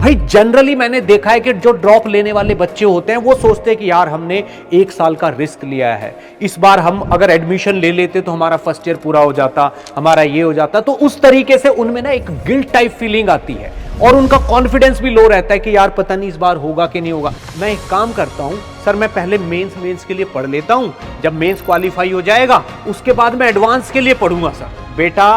भाई जनरली मैंने देखा है कि जो ड्रॉप लेने वाले बच्चे होते हैं वो सोचते हैं कि यार हमने 1 साल का रिस्क लिया है, इस बार हम अगर एडमिशन ले लेते तो हमारा फर्स्ट ईयर पूरा हो जाता, हमारा ये हो जाता। तो उस तरीके से उनमें ना एक गिल्ट टाइप फीलिंग आती है और उनका कॉन्फिडेंस भी लो रहता है कि यार पता नहीं इस बार होगा कि नहीं होगा। मैं एक काम करता हूं सर, मैं पहले मेंस के लिए पढ़ लेता हूं, जब मेंस क्वालिफाई हो जाएगा उसके बाद मैं एडवांस के लिए पढ़ूंगा। सर बेटा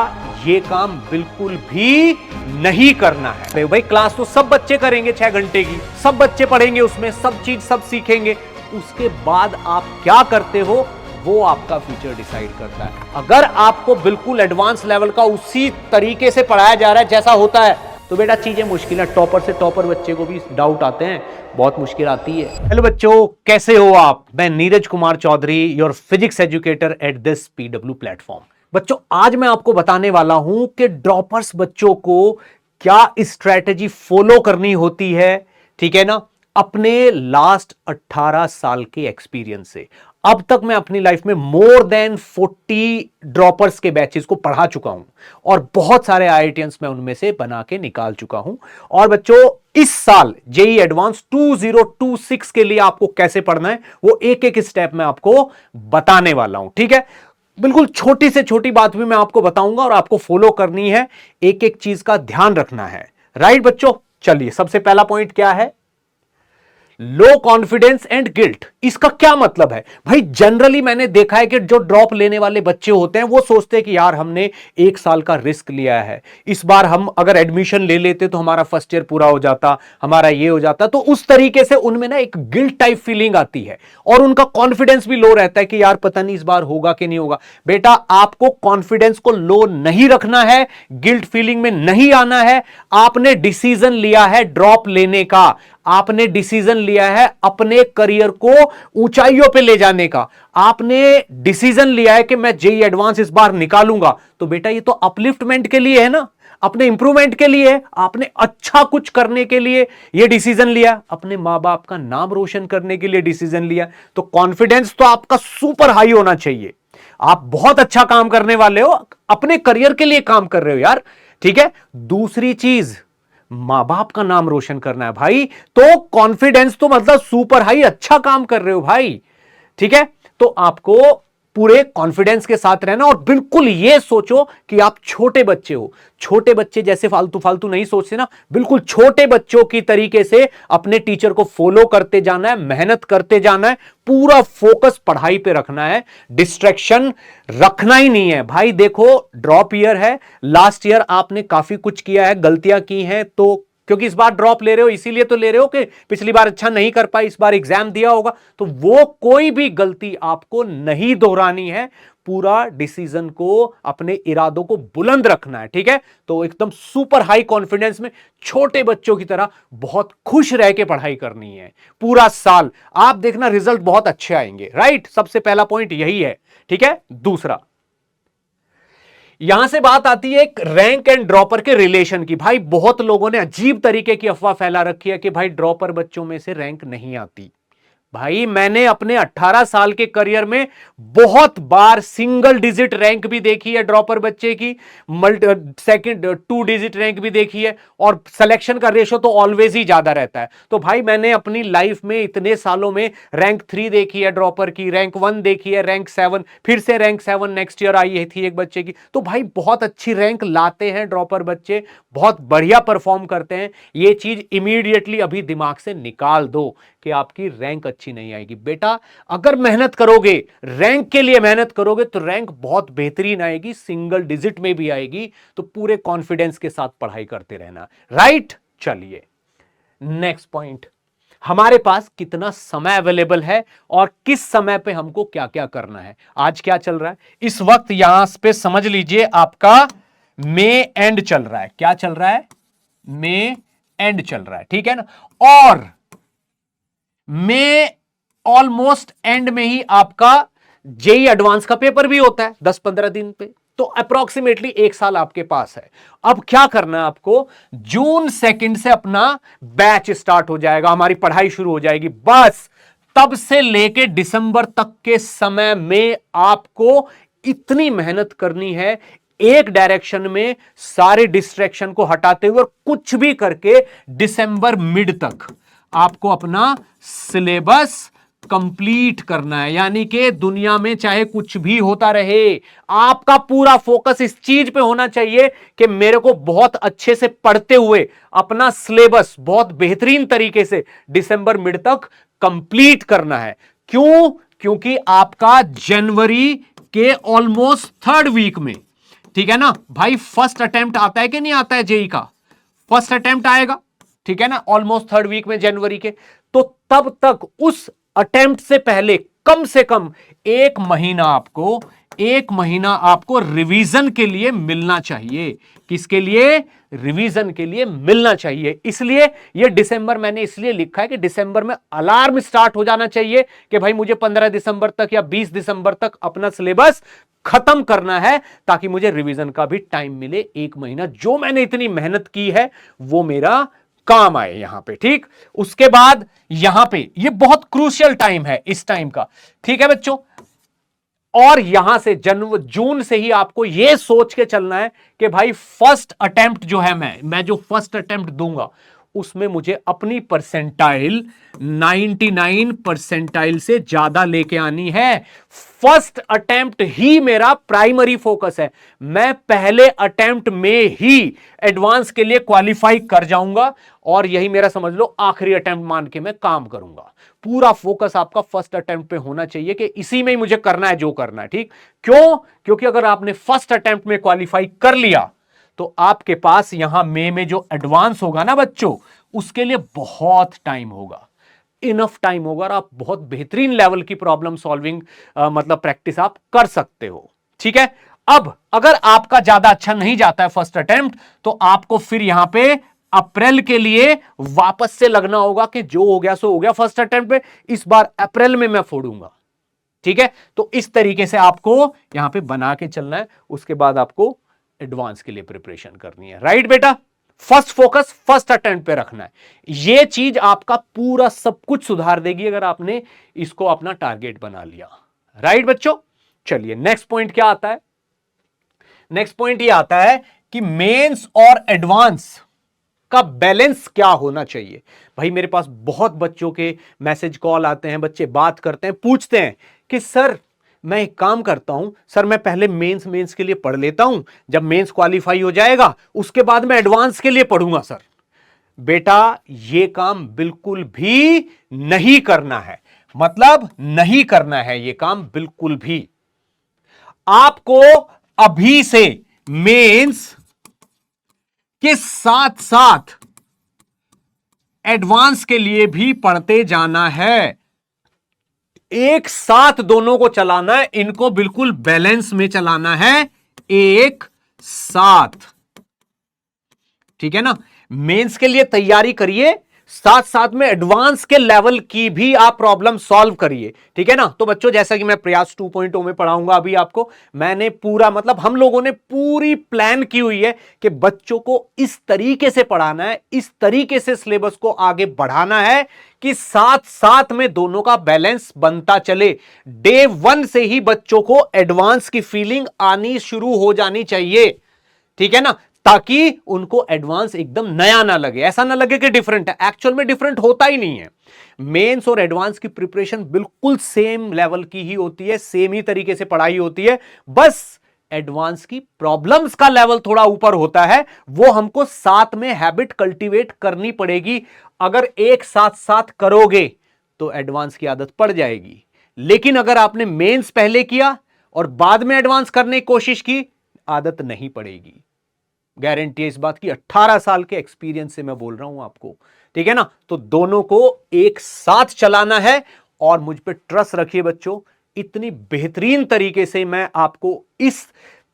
ये काम बिल्कुल भी नहीं करना है। भाई क्लास तो सब बच्चे करेंगे 6 घंटे की, सब बच्चे पढ़ेंगे, उसमें सब चीज सब सीखेंगे, उसके बाद आप क्या करते हो वो आपका फ्यूचर डिसाइड करता है। अगर आपको बिल्कुल एडवांस लेवल का उसी तरीके से पढ़ाया जा रहा है जैसा होता है तो बेटा चीजें मुश्किल है। टॉपर से टॉपर बच्चे को भी डाउट आते हैं, बहुत मुश्किल आती है। हेलो बच्चों, कैसे हो आप? मैं Neeraj Kumar Chaudhary, your physics educator at this PW platform. बच्चों आज मैं आपको बताने वाला हूं कि ड्रॉपर्स बच्चों को क्या स्ट्रेटेजी फॉलो करनी होती है, ठीक है ना, अपने लास्ट 18 साल के एक्सपीरियंस से। अब तक मैं अपनी लाइफ में मोर देन 40 ड्रॉपर्स के बैचेस को पढ़ा चुका हूं और बहुत सारे आईआईटियंस मैं उनमें से बना के निकाल चुका हूं। और बच्चों इस साल जेईई एडवांस 2026 के लिए आपको कैसे पढ़ना है वो एक एक स्टेप मैं आपको बताने वाला हूं, ठीक है। बिल्कुल छोटी से छोटी बात भी मैं आपको बताऊंगा और आपको फॉलो करनी है, एक एक चीज का ध्यान रखना है। राइट बच्चों, चलिए सबसे पहला पॉइंट क्या है? Low confidence and guilt. इसका क्या मतलब है? भाई जनरली मैंने देखा है कि जो ड्रॉप लेने वाले बच्चे होते हैं वो सोचते हैं कि यार हमने 1 साल का रिस्क लिया है, इस बार हम अगर एडमिशन ले लेते तो हमारा फर्स्ट ईयर पूरा हो जाता, हमारा ये हो जाता। तो उस तरीके से उनमें ना एक गिल्ट टाइप फीलिंग आती है और उनका कॉन्फिडेंस भी लो रहता है कि यार पता नहीं इस बार होगा कि नहीं होगा। बेटा आपको कॉन्फिडेंस को लो नहीं रखना है, गिल्ट फीलिंग में नहीं आना है। आपने डिसीजन लिया है ड्रॉप लेने का, आपने डिसीजन लिया है अपने करियर को ऊंचाइयों पे ले जाने का, आपने डिसीजन लिया है कि मैं जेईई एडवांस इस बार निकालूंगा। तो बेटा ये तो अपलिफ्टमेंट के लिए है ना, अपने इंप्रूवमेंट के लिए है, आपने अच्छा कुछ करने के लिए ये डिसीजन लिया, अपने मां बाप का नाम रोशन करने के लिए डिसीजन लिया। तो कॉन्फिडेंस तो आपका सुपर हाई होना चाहिए। आप बहुत अच्छा काम करने वाले हो, अपने करियर के लिए काम कर रहे हो यार, ठीक है। दूसरी चीज, मां बाप का नाम रोशन करना है भाई, तो कॉन्फिडेंस तो मतलब सुपर हाई, अच्छा काम कर रहे हो भाई, ठीक है। तो आपको पूरे कॉन्फिडेंस के साथ रहना और बिल्कुल यह सोचो कि आप छोटे बच्चे हो। छोटे बच्चे जैसे फालतू फालतू नहीं सोचते ना, बिल्कुल छोटे बच्चों की तरीके से अपने टीचर को फॉलो करते जाना है, मेहनत करते जाना है, पूरा फोकस पढ़ाई पे रखना है, डिस्ट्रैक्शन रखना ही नहीं है। भाई देखो ड्रॉप ईयर है, लास्ट ईयर आपने काफी कुछ किया है, गलतियां की हैं, तो क्योंकि इस बार ड्रॉप ले रहे हो इसीलिए तो ले रहे हो कि पिछली बार अच्छा नहीं कर पाए, इस बार एग्जाम दिया होगा, तो वो कोई भी गलती आपको नहीं दोहरानी है। पूरा डिसीजन को, अपने इरादों को बुलंद रखना है, ठीक है। तो एकदम सुपर हाई कॉन्फिडेंस में छोटे बच्चों की तरह बहुत खुश रह के पढ़ाई करनी है पूरा साल। आप देखना रिजल्ट बहुत अच्छे आएंगे। राइट, सबसे पहला पॉइंट यही है, ठीक है। दूसरा, यहां से बात आती है एक रैंक एंड ड्रॉपर के रिलेशन की। भाई बहुत लोगों ने अजीब तरीके की अफवाह फैला रखी है कि भाई ड्रॉपर बच्चों में से रैंक नहीं आती। भाई मैंने अपने 18 साल के करियर में बहुत बार सिंगल डिजिट रैंक भी देखी है ड्रॉपर बच्चे की, सेकंड 2 डिजिट रैंक भी देखी है, और सिलेक्शन का रेशो तो ऑलवेज ही ज्यादा रहता है। तो भाई मैंने अपनी लाइफ में इतने सालों में रैंक 3 देखी है ड्रॉपर की, रैंक 1 देखी है, रैंक 7, फिर से रैंक 7 नेक्स्ट ईयर आई थी एक बच्चे की। तो भाई बहुत अच्छी रैंक लाते हैं ड्रॉपर बच्चे, बहुत बढ़िया परफॉर्म करते हैं। ये चीज इमीडिएटली अभी दिमाग से निकाल दो कि आपकी रैंक अच्छी नहीं आएगी। बेटा अगर मेहनत करोगे, रैंक के लिए मेहनत करोगे, तो रैंक बहुत बेहतरीन आएगी, सिंगल डिजिट में भी आएगी। तो पूरे कॉन्फिडेंस के साथ पढ़ाई करते रहना। राइट, चलिए नेक्स्ट पॉइंट, हमारे पास कितना समय अवेलेबल है और किस समय पे हमको क्या क्या करना है। आज क्या चल रहा है इस वक्त, यहां पे समझ लीजिए आपका मई एंड चल रहा है। क्या चल रहा है? मई एंड चल रहा है, ठीक है ना। और मई ऑलमोस्ट एंड में ही आपका जेईई एडवांस का पेपर भी होता है 10-15 दिन पे, तो अप्रोक्सीमेटली 1 साल आपके पास है। अब क्या करना है आपको? जून 2 से अपना बैच स्टार्ट हो जाएगा, हमारी पढ़ाई शुरू हो जाएगी। बस तब से लेके दिसंबर तक के समय में आपको इतनी मेहनत करनी है, एक डायरेक्शन में सारे डिस्ट्रैक्शन को हटाते हुए और कुछ भी करके दिसंबर मिड तक आपको अपना सिलेबस कंप्लीट करना है। यानी कि दुनिया में चाहे कुछ भी होता रहे, आपका पूरा फोकस इस चीज पे होना चाहिए कि मेरे को बहुत अच्छे से पढ़ते हुए अपना सिलेबस बहुत बेहतरीन तरीके से दिसंबर मिड तक कंप्लीट करना है। क्यों? क्योंकि आपका जनवरी के ऑलमोस्ट थर्ड वीक में, ठीक है ना भाई, फर्स्ट अटेम्प्ट आता है कि नहीं आता है जेई का? फर्स्ट अटेम्प्ट आएगा, ठीक है ना, ऑलमोस्ट थर्ड वीक में जनवरी के। तो तब तक उस अटेम्प्ट से पहले कम से कम एक महीना आपको रिवीजन के लिए मिलना चाहिए। किसके लिए? रिवीजन के लिए मिलना चाहिए। इसलिए यह दिसंबर मैंने इसलिए लिखा है कि दिसंबर में अलार्म स्टार्ट हो जाना चाहिए कि भाई मुझे 15 दिसंबर तक या 20 दिसंबर तक अपना सिलेबस खत्म करना है, ताकि मुझे रिवीजन का भी टाइम मिले। एक महीना जो मैंने इतनी मेहनत की है वो मेरा काम आए यहां पे, ठीक। उसके बाद यहां पे ये बहुत क्रूशियल टाइम है इस टाइम का, ठीक है बच्चों। और यहां से जून से ही आपको यह सोच के चलना है कि भाई फर्स्ट अटेम्प्ट जो है, मैं जो फर्स्ट अटेम्प्ट दूंगा उसमें मुझे अपनी परसेंटाइल 99 परसेंटाइल से ज्यादा लेके आनी है। फर्स्ट अटेम्प्ट ही मेरा प्राइमरी फोकस है। मैं पहले अटेम्प्ट में ही एडवांस के लिए क्वालिफाई कर जाऊंगा और यही मेरा समझ लो आखिरी अटेम्प्ट मान के मैं काम करूंगा। पूरा फोकस आपका फर्स्ट अटेम्प्ट पे होना चाहिए कि इसी में ही मुझे करना है जो करना है, ठीक। क्यों? क्योंकि अगर आपने फर्स्ट अटेम्प्ट में क्वालिफाई कर लिया तो आपके पास यहां मई में जो एडवांस होगा ना बच्चों, उसके लिए बहुत टाइम होगा, इनफ टाइम होगा और आप बहुत बेहतरीन लेवल की प्रॉब्लम सॉल्विंग मतलब प्रैक्टिस आप कर सकते हो, ठीक है। अब अगर आपका ज्यादा अच्छा नहीं जाता है फर्स्ट अटेम्प्ट, तो आपको फिर यहां पे अप्रैल के लिए वापस से लगना होगा कि जो हो गया सो हो गया फर्स्ट अटेम्प्ट में, इस बार अप्रैल में मैं फोड़ूंगा, ठीक है। तो इस तरीके से आपको यहां पे बना के चलना है। उसके बाद आपको एडवांस के लिए प्रिपरेशन करनी है, राइट बेटा। फर्स्ट फोकस फर्स्ट अटेम्प्ट पे रखना है। यह चीज आपका पूरा सब कुछ सुधार देगी अगर आपने इसको अपना टारगेट बना लिया, राइट बच्चों। चलिए नेक्स्ट पॉइंट क्या आता है? नेक्स्ट पॉइंट यह आता है कि मेंस और एडवांस का बैलेंस क्या होना चाहिए। भाई मेरे पास बहुत बच्चों के मैसेज कॉल आते हैं, बच्चे बात करते हैं, पूछते हैं कि सर मैं एक काम करता हूं, सर मैं पहले मेंस के लिए पढ़ लेता हूं, जब मेंस क्वालिफाई हो जाएगा उसके बाद मैं एडवांस के लिए पढ़ूंगा। सर बेटा यह काम बिल्कुल भी नहीं करना है, मतलब नहीं करना है यह काम बिल्कुल भी। आपको अभी से मेंस के साथ साथ एडवांस के लिए भी पढ़ते जाना है। एक साथ दोनों को चलाना है, इनको बिल्कुल बैलेंस में चलाना है, एक साथ, ठीक है ना। मेंस के लिए तैयारी करिए, साथ साथ में एडवांस के लेवल की भी आप प्रॉब्लम सॉल्व करिए, ठीक है ना। तो बच्चों जैसा कि मैं प्रयास 2.0 में पढ़ाऊंगा अभी आपको, मैंने पूरा मतलब हम लोगों ने पूरी प्लान की हुई है कि बच्चों को इस तरीके से पढ़ाना है, इस तरीके से सिलेबस को आगे बढ़ाना है कि साथ साथ में दोनों का बैलेंस बनता चले। डे 1 से ही बच्चों को एडवांस की फीलिंग आनी शुरू हो जानी चाहिए, ठीक है ना, ताकि उनको एडवांस एकदम नया ना लगे, ऐसा ना लगे कि डिफरेंट है। एक्चुअल में डिफरेंट होता ही नहीं है। मेंस और एडवांस की प्रिपरेशन बिल्कुल सेम लेवल की ही होती है, सेम ही तरीके से पढ़ाई होती है, बस एडवांस की प्रॉब्लम्स का लेवल थोड़ा ऊपर होता है, वो हमको साथ में हैबिट कल्टीवेट करनी पड़ेगी। अगर एक साथ साथ करोगे तो एडवांस की आदत पड़ जाएगी, लेकिन अगर आपने मेंस पहले किया और बाद में एडवांस करने की कोशिश की, आदत नहीं पड़ेगी। गारंटी है इस बात की, 18 साल के एक्सपीरियंस से मैं बोल रहा हूं आपको, ठीक है ना। तो दोनों को एक साथ चलाना है और मुझ पे ट्रस्ट रखिए बच्चों, इतनी बेहतरीन तरीके से मैं आपको इस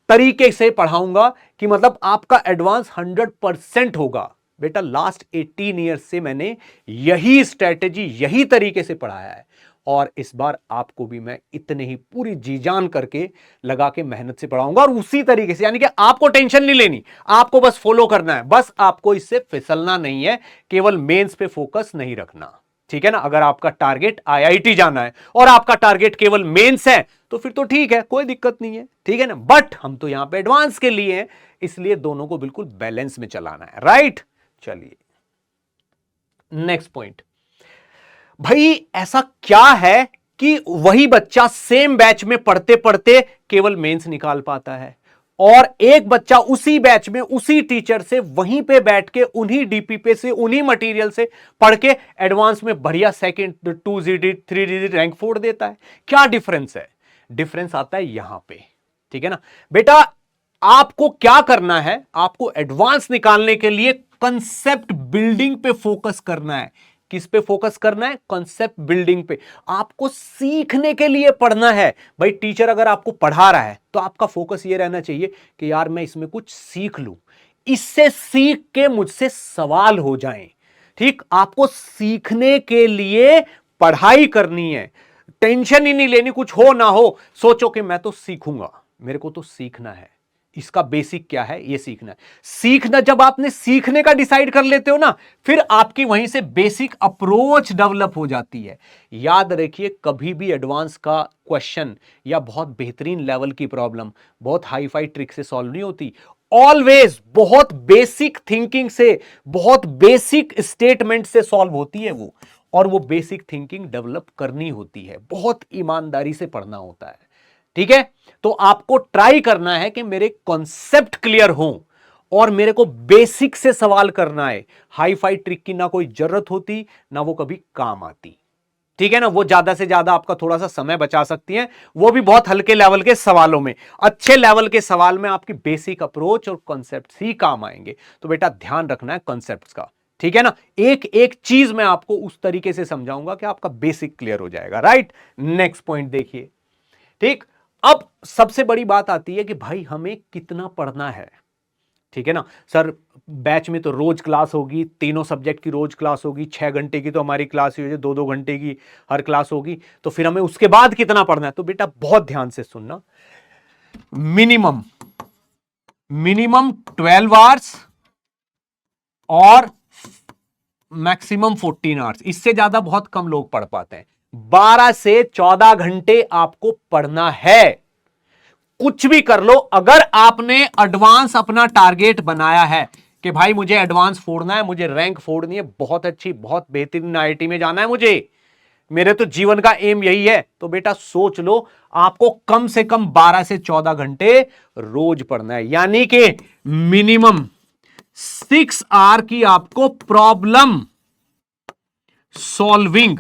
तरीके से पढ़ाऊंगा कि मतलब आपका एडवांस 100% होगा। बेटा लास्ट 18 ईयर्स से मैंने यही स्ट्रेटेजी यही तरीके से पढ़ाया है और इस बार आपको भी मैं इतने ही पूरी जी जान करके लगा के मेहनत से पढ़ाऊंगा और उसी तरीके से, यानी कि आपको टेंशन नहीं लेनी, आपको बस फॉलो करना है, बस आपको इससे फिसलना नहीं है, केवल मेंस पे फोकस नहीं रखना, ठीक है ना। अगर आपका टारगेट आईआईटी जाना है और आपका टारगेट केवल मेंस है तो फिर तो ठीक है, कोई दिक्कत नहीं है, ठीक है ना। बट हम तो यहां पे एडवांस के लिए हैं, इसलिए दोनों को बिल्कुल बैलेंस में चलाना है, राइट। चलिए नेक्स्ट पॉइंट, भाई ऐसा क्या है कि वही बच्चा सेम बैच में पढ़ते पढ़ते केवल मेंस निकाल पाता है, और एक बच्चा उसी बैच में उसी टीचर से वहीं पे बैठ के उन्हीं डीपी पे से उन्हीं मटेरियल से पढ़ के एडवांस में बढ़िया सेकंड 2 डिजिट 3 डिजिट रैंक फोड़ देता है। क्या डिफरेंस है? डिफरेंस आता है यहां पे, ठीक है ना बेटा। आपको क्या करना है, आपको एडवांस निकालने के लिए कंसेप्ट बिल्डिंग पे फोकस करना है। किस पे फोकस करना है? कंसेप्ट बिल्डिंग पे। आपको सीखने के लिए पढ़ना है। भाई टीचर अगर आपको पढ़ा रहा है तो आपका फोकस ये रहना चाहिए कि यार मैं इसमें कुछ सीख लूं, इससे सीख के मुझसे सवाल हो जाएं। ठीक, आपको सीखने के लिए पढ़ाई करनी है, टेंशन ही नहीं लेनी, कुछ हो ना हो सोचो कि मैं तो सीखूंगा, मेरे को तो सीखना है। इसका बेसिक क्या है ये सीखना है। सीखना, जब आपने सीखने का डिसाइड कर लेते हो ना, फिर आपकी वहीं से बेसिक अप्रोच डेवलप हो जाती है। याद रखिए, कभी भी एडवांस का क्वेश्चन या बहुत बेहतरीन लेवल की प्रॉब्लम बहुत हाई फाई ट्रिक से सॉल्व नहीं होती। ऑलवेज बहुत बेसिक थिंकिंग से, बहुत बेसिक स्टेटमेंट से सॉल्व होती है वो, और वो बेसिक थिंकिंग डेवलप करनी होती है, बहुत ईमानदारी से पढ़ना होता है, ठीक है। तो आपको ट्राई करना है कि मेरे कॉन्सेप्ट क्लियर हो और मेरे को बेसिक से सवाल करना है। हाई फाई ट्रिक की ना कोई जरूरत होती, ना वो कभी काम आती, ठीक है ना। वो ज्यादा से ज्यादा आपका थोड़ा सा समय बचा सकती हैं, वो भी बहुत हल्के लेवल के सवालों में। अच्छे लेवल के सवाल में आपकी बेसिक अप्रोच और कॉन्सेप्ट ही काम आएंगे। तो बेटा ध्यान रखना है कॉन्सेप्ट्स का, ठीक है ना। एक एक चीज मैं आपको उस तरीके से समझाऊंगा कि आपका बेसिक क्लियर हो जाएगा, राइट। नेक्स्ट पॉइंट देखिए, ठीक। अब सबसे बड़ी बात आती है कि भाई हमें कितना पढ़ना है, ठीक है ना। सर बैच में तो रोज क्लास होगी, तीनों सब्जेक्ट की रोज क्लास होगी, 6 घंटे की तो हमारी क्लास ही हो, 2-2 घंटे की हर क्लास होगी, तो फिर हमें उसके बाद कितना पढ़ना है। तो बेटा बहुत ध्यान से सुनना, मिनिमम मिनिमम 12 आवर्स और मैक्सिमम 14 आवर्स, इससे ज्यादा बहुत कम लोग पढ़ पाते हैं। 12 से 14 घंटे आपको पढ़ना है। कुछ भी कर लो, अगर आपने एडवांस अपना टारगेट बनाया है कि भाई मुझे एडवांस फोड़ना है, मुझे रैंक फोड़नी है, बहुत अच्छी बहुत बेहतरीन आईआईटी में जाना है मुझे, मेरे तो जीवन का एम यही है, तो बेटा सोच लो आपको कम से कम 12 से 14 घंटे रोज पढ़ना है। यानी कि मिनिमम 6 आवर की आपको प्रॉब्लम सॉल्विंग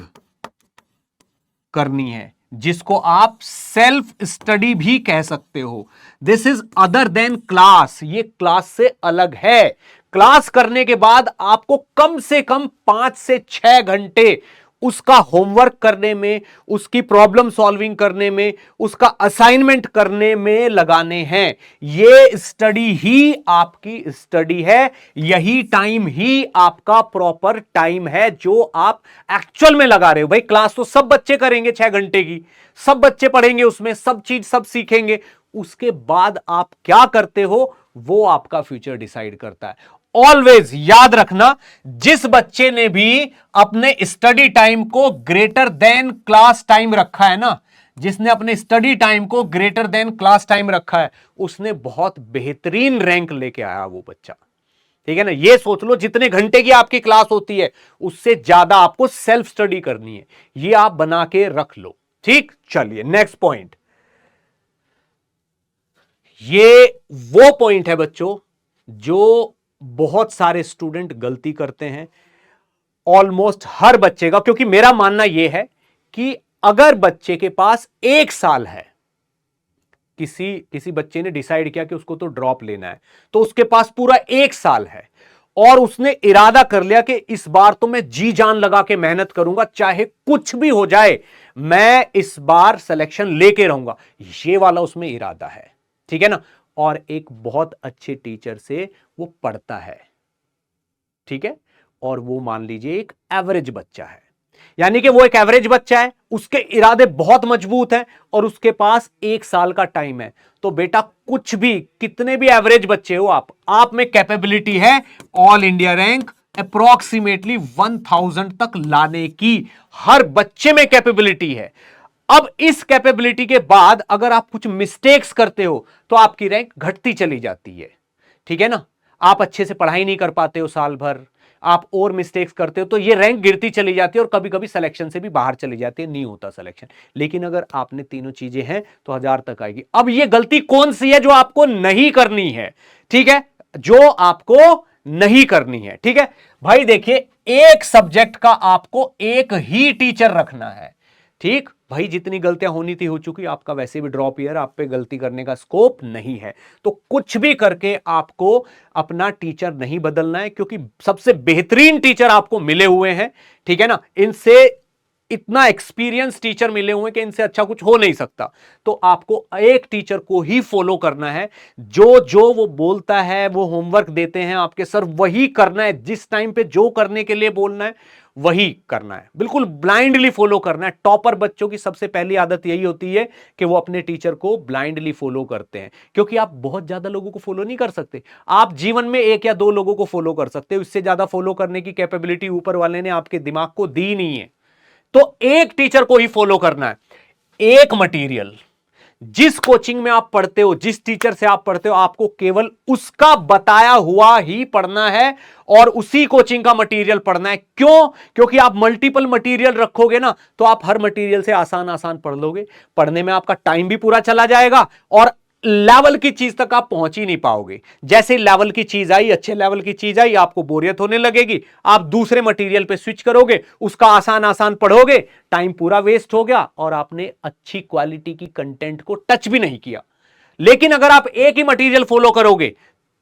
करनी है, जिसको आप सेल्फ स्टडी भी कह सकते हो। This is other than class, ये क्लास से अलग है। क्लास करने के बाद आपको कम से कम 5 से 6 घंटे उसका होमवर्क करने में, उसकी प्रॉब्लम सॉल्विंग करने में, उसका असाइनमेंट करने में लगाने हैं। ये स्टडी ही आपकी स्टडी है, यही टाइम ही आपका प्रॉपर टाइम है जो आप एक्चुअल में लगा रहे हो। भाई क्लास तो सब बच्चे करेंगे 6 घंटे की, सब बच्चे पढ़ेंगे उसमें, सब चीज सब सीखेंगे। उसके बाद आप क्या करते हो वो आपका फ्यूचर डिसाइड करता है। ऑलवेज याद रखना, जिस बच्चे ने भी अपने स्टडी टाइम को ग्रेटर देन क्लास टाइम रखा है ना, जिसने अपने स्टडी टाइम को ग्रेटर देन क्लास टाइम रखा है, उसने बहुत बेहतरीन रैंक लेके आया वो बच्चा, ठीक है ना। ये सोच लो जितने घंटे की आपकी क्लास होती है उससे ज्यादा आपको सेल्फ स्टडी करनी है, ये आप बना के रख लो, ठीक। चलिए नेक्स्ट पॉइंट, ये वो पॉइंट है बच्चों जो बहुत सारे स्टूडेंट गलती करते हैं, ऑलमोस्ट हर बच्चे का। क्योंकि मेरा मानना यह है कि अगर बच्चे के पास 1 साल है, किसी बच्चे ने डिसाइड किया कि उसको तो ड्रॉप लेना है, तो उसके पास पूरा 1 साल है, और उसने इरादा कर लिया कि इस बार तो मैं जी जान लगा के मेहनत करूंगा, चाहे कुछ भी हो जाए मैं इस बार सिलेक्शन लेके रहूंगा, ये वाला उसमें इरादा है, ठीक है ना। और एक बहुत अच्छे टीचर से वो पढ़ता है, ठीक है, और वो मान लीजिए एक एवरेज बच्चा है, यानी कि वो एक एवरेज बच्चा है, उसके इरादे बहुत मजबूत हैं और उसके पास 1 साल का टाइम है। तो बेटा कुछ भी, कितने भी एवरेज बच्चे हो आप में कैपेबिलिटी है ऑल इंडिया रैंक अप्रोक्सीमेटली 1000 तक लाने की, हर बच्चे में कैपेबिलिटी है। अब इस कैपेबिलिटी के बाद अगर आप कुछ मिस्टेक्स करते हो तो आपकी रैंक घटती चली जाती है, ठीक है ना। आप अच्छे से पढ़ाई नहीं कर पाते हो साल भर, आप और मिस्टेक्स करते हो तो ये रैंक गिरती चली जाती है और कभी कभी सिलेक्शन से भी बाहर चली जाती है, नहीं होता सिलेक्शन। लेकिन अगर आपने तीनों चीजें हैं तो 1000 तक आएगी। अब ये गलती कौन सी है जो आपको नहीं करनी है, ठीक है, जो आपको नहीं करनी है, ठीक है भाई। देखिए, एक सब्जेक्ट का आपको एक ही टीचर रखना है, ठीक भाई। जितनी गलतियां होनी थी हो चुकी, आपका वैसे भी ड्रॉप ईयर, आप पे गलती करने का स्कोप नहीं है। तो कुछ भी करके आपको अपना टीचर नहीं बदलना है, क्योंकि सबसे बेहतरीन टीचर आपको मिले हुए हैं, ठीक है ना। इनसे इतना एक्सपीरियंस टीचर मिले हुए हैं कि इनसे अच्छा कुछ हो नहीं सकता। तो आपको एक टीचर को ही फॉलो करना है, जो जो वो बोलता है, वो होमवर्क देते हैं आपके सर, वही करना है। जिस टाइम पे जो करने के लिए बोलना है वही करना है, बिल्कुल ब्लाइंडली फॉलो करना है। टॉपर बच्चों की सबसे पहली आदत यही होती है कि वो अपने टीचर को ब्लाइंडली फॉलो करते हैं, क्योंकि आप बहुत ज्यादा लोगों को फॉलो नहीं कर सकते। आप जीवन में एक या दो लोगों को फॉलो कर सकते हो, इससे ज्यादा फॉलो करने की कैपेबिलिटी ऊपर वाले ने आपके दिमाग को दी नहीं है। तो एक टीचर को ही फॉलो करना है, एक मटेरियल। जिस कोचिंग में आप पढ़ते हो, जिस टीचर से आप पढ़ते हो, आपको केवल उसका बताया हुआ ही पढ़ना है और उसी कोचिंग का मटेरियल पढ़ना है। क्यों? क्योंकि आप मल्टीपल मटेरियल रखोगे ना, तो आप हर मटेरियल से आसान आसान पढ़ लोगे, पढ़ने में आपका टाइम भी पूरा चला जाएगा और लेवल की चीज तक आप पहुंच ही नहीं पाओगे। जैसे लेवल की चीज आई, अच्छे लेवल की चीज आई, आपको बोरियत होने लगेगी, आप दूसरे मटेरियल पे स्विच करोगे, उसका आसान आसान पढ़ोगे, टाइम पूरा वेस्ट हो गया और आपने अच्छी क्वालिटी की कंटेंट को टच भी नहीं किया। लेकिन अगर आप एक ही मटेरियल फॉलो करोगे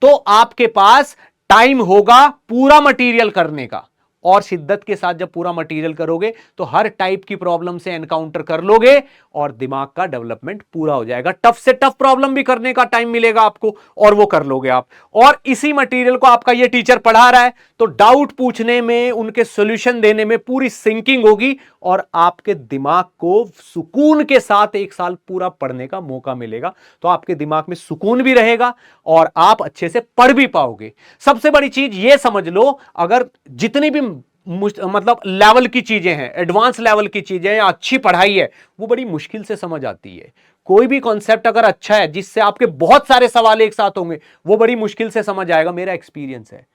तो आपके पास टाइम होगा पूरा मटेरियल करने का, और शिद्दत के साथ जब पूरा मटेरियल करोगे तो हर टाइप की प्रॉब्लम से एनकाउंटर कर लोगे और दिमाग का डेवलपमेंट पूरा हो जाएगा। टफ से टफ प्रॉब्लम भी करने का टाइम मिलेगा आपको और वो कर लोगे आप। और इसी मटेरियल को आपका ये टीचर पढ़ा रहा है तो डाउट पूछने में, उनके सॉल्यूशन देने में पूरी सिंकिंग होगी और आपके दिमाग को सुकून के साथ एक साल पूरा पढ़ने का मौका मिलेगा। तो आपके दिमाग में सुकून भी रहेगा और आप अच्छे से पढ़ भी पाओगे। सबसे बड़ी चीज ये समझ लो, अगर जितनी भी मतलब लेवल की चीजें हैं, एडवांस लेवल की चीजें या अच्छी पढ़ाई है, वो बड़ी मुश्किल से समझ आती है। कोई भी कॉन्सेप्ट अगर अच्छा है जिससे आपके बहुत सारे सवाल एक साथ होंगे, वो बड़ी मुश्किल से समझ आएगा, मेरा एक्सपीरियंस है,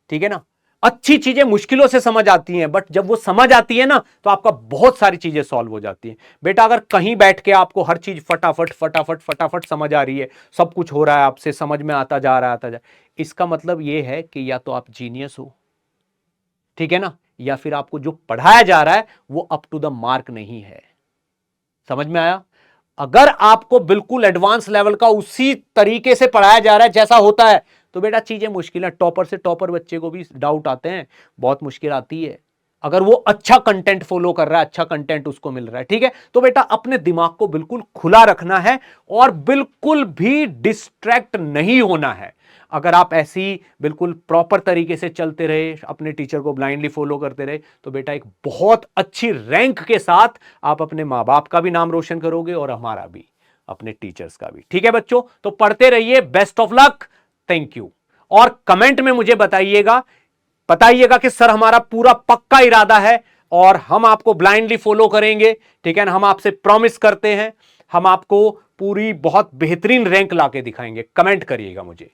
ठीक है ना। अच्छी चीजें मुश्किलों से समझ आती हैं, बट जब वो समझ आती है ना तो आपका बहुत सारी चीजें सॉल्व हो जाती हैं। बेटा, अगर कहीं बैठ के आपको हर चीज फटाफट फटाफट फटाफट समझ आ रही है, सब कुछ हो रहा है आपसे, समझ में आता जा रहा है, इसका मतलब यह है कि या तो आप जीनियस हो, ठीक है ना, या फिर आपको जो पढ़ाया जा रहा है वो अप टू द मार्क नहीं है। समझ में आया? अगर आपको बिल्कुल एडवांस लेवल का उसी तरीके से पढ़ाया जा रहा है जैसा होता है तो बेटा चीजें मुश्किल है। टॉपर से टॉपर बच्चे को भी डाउट आते हैं, बहुत मुश्किल आती है। अगर वो अच्छा कंटेंट फॉलो कर रहा है, अच्छा कंटेंट उसको मिल रहा है, ठीक है, तो बेटा अपने दिमाग को बिल्कुल खुला रखना है और बिल्कुल भी डिस्ट्रैक्ट नहीं होना है। अगर आप ऐसी बिल्कुल प्रॉपर तरीके से चलते रहे, अपने टीचर को ब्लाइंडली फॉलो करते रहे, तो बेटा एक बहुत अच्छी रैंक के साथ आप अपने माँ बाप का भी नाम रोशन करोगे और हमारा भी, अपने टीचर्स का भी। ठीक है बच्चों, तो पढ़ते रहिए, best of luck, thank you. और कमेंट में मुझे बताइएगा कि सर हमारा पूरा पक्का इरादा है और हम आपको ब्लाइंडली फॉलो करेंगे, ठीक है ना, हम आपसे प्रॉमिस करते हैं, हम आपको पूरी बहुत बेहतरीन रैंक लाके दिखाएंगे। कमेंट करिएगा मुझे।